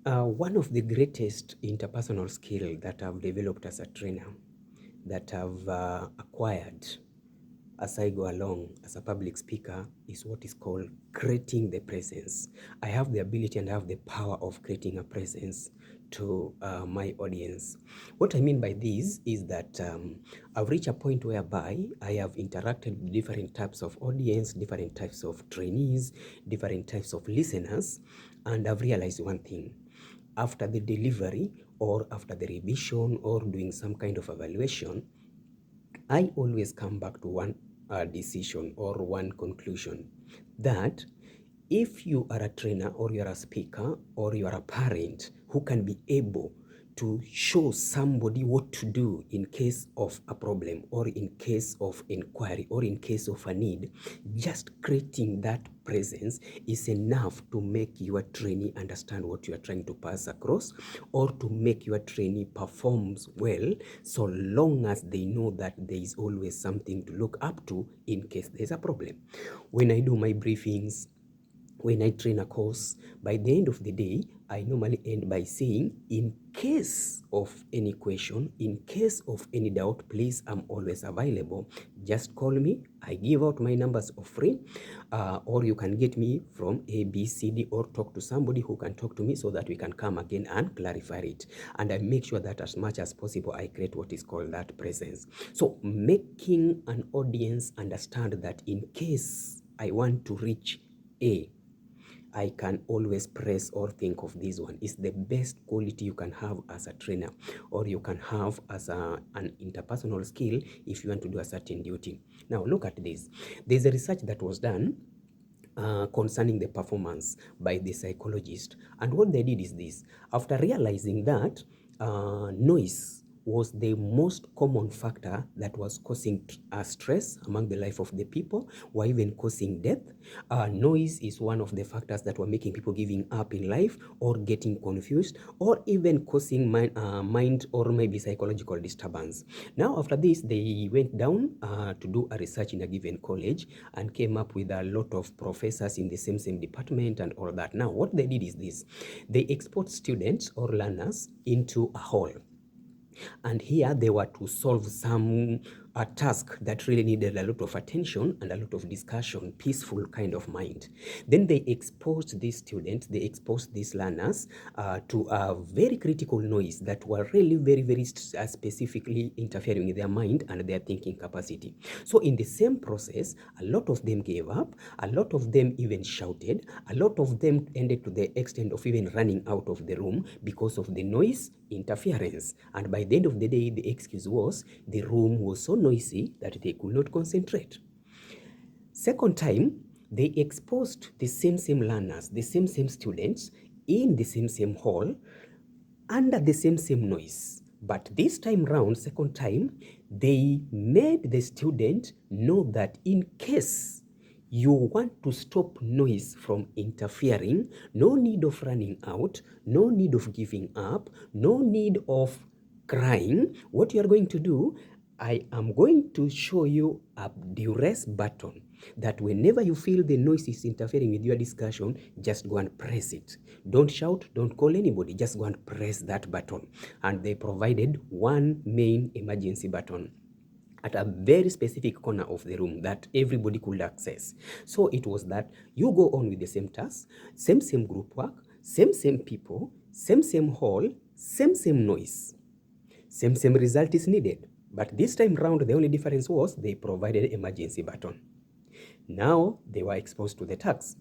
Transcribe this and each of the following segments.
One of the greatest interpersonal skill that I've developed as a trainer, that I've acquired as I go along as a public speaker, is what is called creating the presence. I have the ability and I have the power of creating a presence to my audience. What I mean by this is that I've reached a point whereby I have interacted with different types of audience, different types of trainees, different types of listeners, and I've realized one thing. After the delivery or after the revision or doing some kind of evaluation, I always come back to one decision or one conclusion, that if you are a trainer or you are a speaker or you are a parent who can be able to show somebody what to do in case of a problem or in case of inquiry or in case of a need, just creating that presence is enough to make your trainee understand what you are trying to pass across, or to make your trainee performs well, so long as they know that there is always something to look up to in case there's a problem. When I do my briefings, when I train a course, by the end of the day, I normally end by saying, in case of any question, in case of any doubt, please, I'm always available. Just call me. I give out my numbers for free, or you can get me from ABCD, or talk to somebody who can talk to me so that we can come again and clarify it. And I make sure that as much as possible, I create what is called that presence. So making an audience understand that in case I want to reach A, I can always press or think of this one. It's the best quality you can have as a trainer, or you can have as an interpersonal skill if you want to do a certain duty. Now look at this. There's a research that was done concerning the performance by the psychologist. And what they did is this. After realizing that noise was the most common factor that was causing stress among the life of the people, or even causing death. Noise is one of the factors that were making people giving up in life, or getting confused, or even causing mind or maybe psychological disturbance. Now, after this, they went down to do a research in a given college and came up with a lot of professors in the same department and all that. Now, what they did is this. They exposed students or learners into a hall. And here they were to solve a task that really needed a lot of attention and a lot of discussion, peaceful kind of mind. Then they exposed these students, they exposed these learners to a very critical noise that were really very specifically interfering with their mind and their thinking capacity. So in the same process, a lot of them gave up, a lot of them even shouted, a lot of them ended to the extent of even running out of the room because of the noise interference. And by the end of the day, the excuse was the room was so noisy that they could not concentrate. Second time, they exposed the same learners, the same students in the same hall under the same noise. But this time round, second time, they made the student know that in case you want to stop noise from interfering, no need of running out, no need of giving up, no need of crying. What you are going to do, I am going to show you a duress button that whenever you feel the noise is interfering with your discussion, just go and press it. Don't shout, don't call anybody, just go and press that button. And they provided one main emergency button at a very specific corner of the room that everybody could access. So it was that you go on with the same task, same group work, same people, same hall, same noise. Same result is needed. But this time round, the only difference was they provided emergency button. Now they were exposed to the task.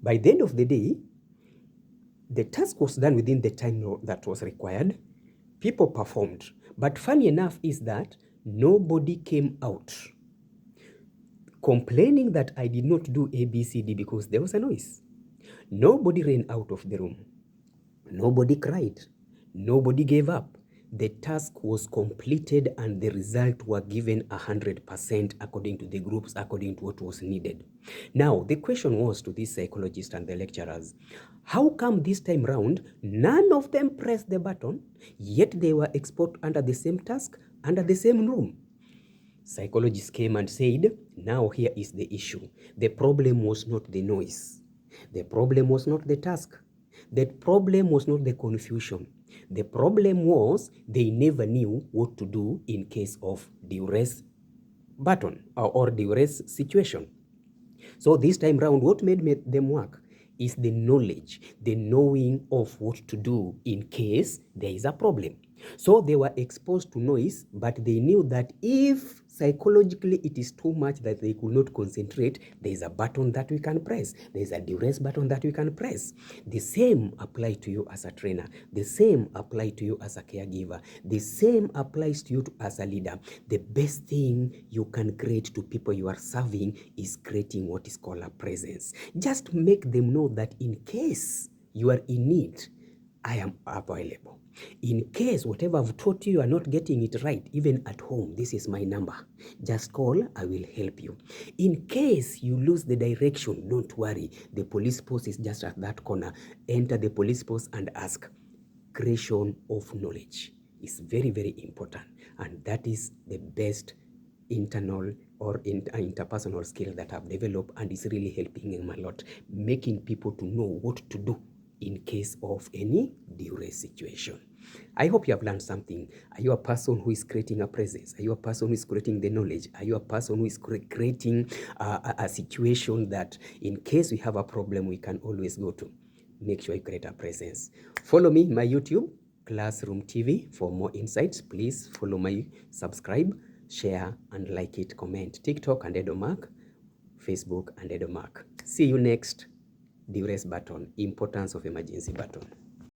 By the end of the day, the task was done within the time that was required. People performed. But funny enough is that nobody came out complaining that I did not do ABCD because there was a noise. Nobody ran out of the room. Nobody cried. Nobody gave up. The task was completed and the result were given 100% according to the groups, according to what was needed. Now, the question was to these psychologists and the lecturers, how come this time round, none of them pressed the button, yet they were exposed under the same task, under the same room? Psychologists came and said, now here is the issue. The problem was not the noise. The problem was not the task. The problem was not the confusion. The problem was they never knew what to do in case of duress button or duress situation. So this time round, what made them work is the knowledge, the knowing of what to do in case there is a problem. So they were exposed to noise, but they knew that if psychologically it is too much that they could not concentrate, there is a button that we can press. There is a duress button that we can press. The same applies to you as a trainer. The same applies to you as a caregiver. The same applies to you as a leader. The best thing you can create to people you are serving is creating what is called a presence. Just make them know that in case you are in need, I am available. In case whatever I've taught you are not getting it right, even at home, this is my number. Just call, I will help you. In case you lose the direction, don't worry. The police post is just at that corner. Enter the police post and ask. Creation of knowledge is very, very important. And that is the best internal or interpersonal skill that I've developed, and is really helping them a lot, making people to know what to do in case of any duress situation. I hope you have learned something. Are you a person who is creating a presence? Are you a person who is creating the knowledge? Are you a person who is creating a situation that in case we have a problem, we can always go to? Make sure you create a presence. Follow me, my YouTube, Classroom TV, for more insights. Please follow my, subscribe, share, and like it, comment. TikTok and Edomark, Facebook and Edomark. See you next. Duress button, importance of emergency button.